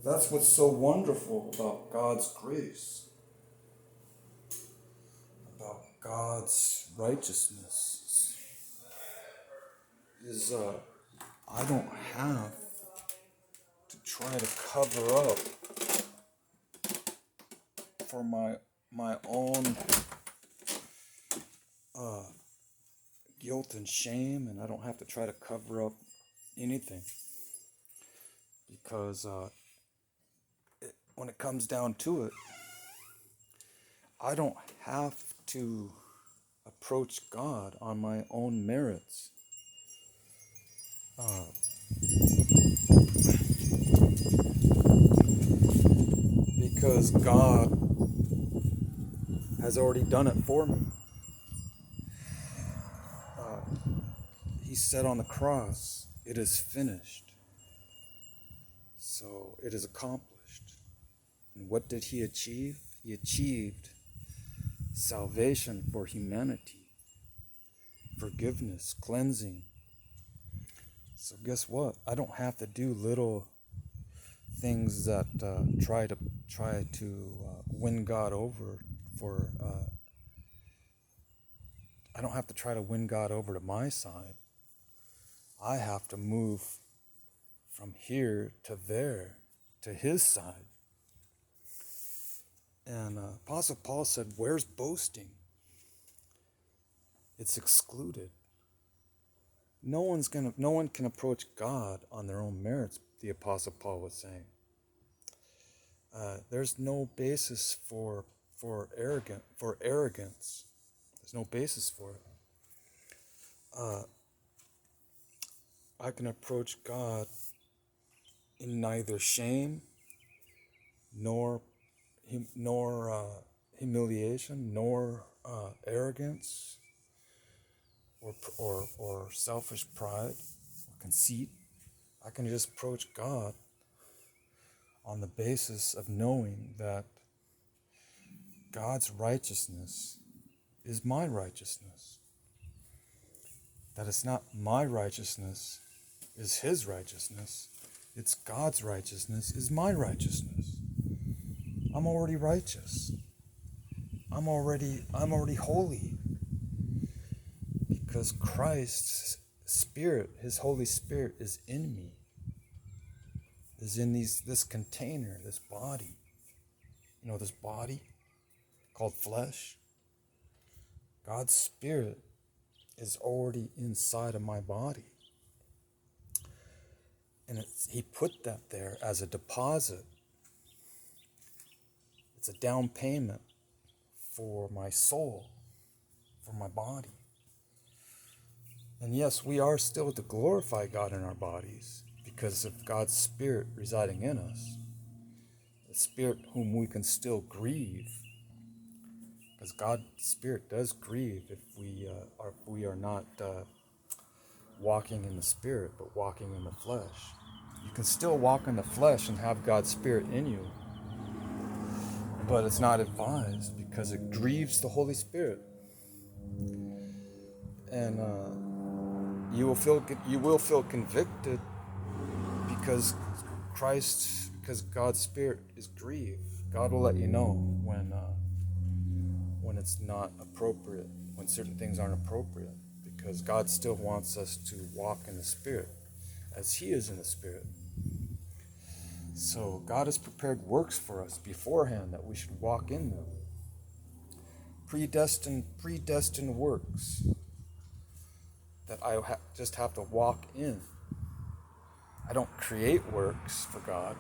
That's what's so wonderful about God's grace, about God's righteousness, is I don't have to try to cover up for my own guilt and shame, and I don't have to try to cover up anything, because when it comes down to it, I don't have to approach God on my own merits. Because God has already done it for me. He said on the cross, "It is finished." So it is accomplished. And what did he achieve? He achieved salvation for humanity, forgiveness, cleansing. So guess what? I don't have to do little things that try to win God over for. I don't have to try to win God over to my side. I have to move from here to there, to his side. And Apostle Paul said, "Where's boasting?" It's excluded. No one can approach God on their own merits, the Apostle Paul was saying. There's no basis for arrogance. There's no basis for it. I can approach God in neither shame nor humiliation, nor arrogance, or selfish pride, or conceit. I can just approach God on the basis of knowing that God's righteousness is my righteousness. That it's not my righteousness is his righteousness. It's God's righteousness is my righteousness. I'm already righteous. I'm already holy. Because Christ's Spirit, his Holy Spirit, is in me. Is in this container, this body. You know, this body called flesh. God's Spirit is already inside of my body. And he put that there as a deposit. It's a down payment for my soul, for my body. And yes, we are still to glorify God in our bodies because of God's Spirit residing in us. The Spirit whom we can still grieve. Because God's Spirit does grieve if we are not walking in the Spirit, but walking in the flesh. You can still walk in the flesh and have God's Spirit in you, but it's not advised because it grieves the Holy Spirit. And you will feel convicted because God's Spirit is grieved. God will let you know when it's not appropriate, when certain things aren't appropriate, because God still wants us to walk in the Spirit as he is in the Spirit. So God has prepared works for us beforehand that we should walk in them. Predestined works that I just have to walk in. I don't create works for God.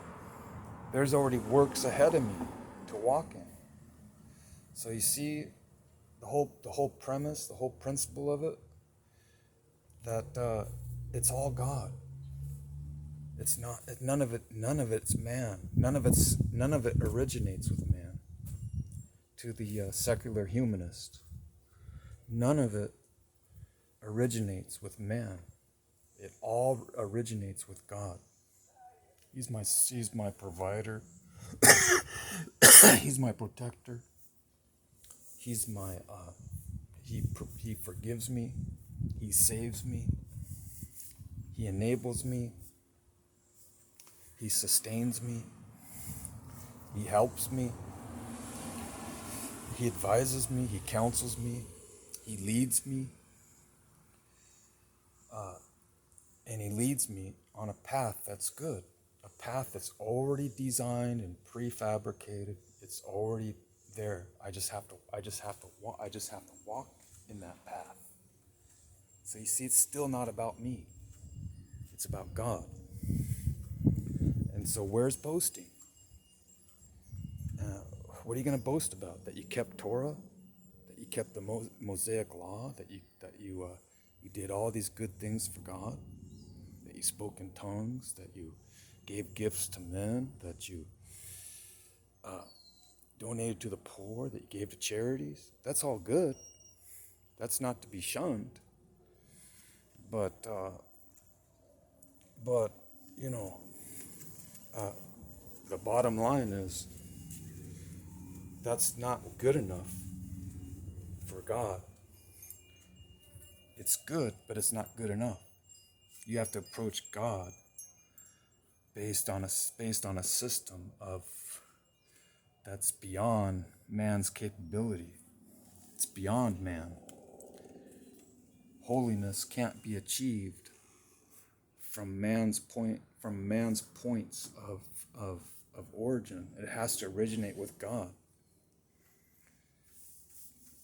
There's already works ahead of me to walk in. So you see the whole premise, the whole principle of it, that it's all God. It's not none of it's man. None of it originates with man. To the secular humanist, none of it originates with man. It all originates with God. He's my provider. He's my protector. He's my he forgives me. He saves me. He enables me. He sustains me. He helps me. He advises me. He counsels me. He leads me. And he leads me on a path that's good, a path that's already designed and prefabricated. It's already there. I just have to walk in that path. So you see, it's still not about me. It's about God. And so where's boasting? What are you going to boast about? That you kept Torah? That you kept the Mosaic law? That you did all these good things for God? That you spoke in tongues? That you gave gifts to men? That you donated to the poor? That you gave to charities? That's all good. That's not to be shunned. But you know, the bottom line is that's not good enough for God. It's good, but it's not good enough. You have to approach God based on a system of that's beyond man's capability. It's beyond man. Holiness can't be achieved from man's points of origin. It has to originate with God.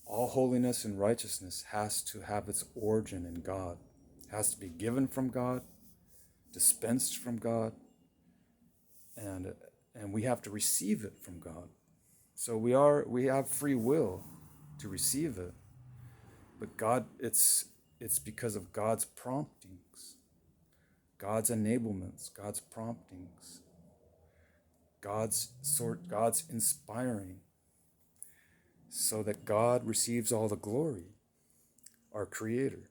All holiness and righteousness has to have its origin in God. It has to be given from God, dispensed from God, and we have to receive it from God. So we have free will to receive it, but God, it's because of God's promptings, God's enablements, God's promptings, God's inspiring, so that God receives all the glory, our Creator.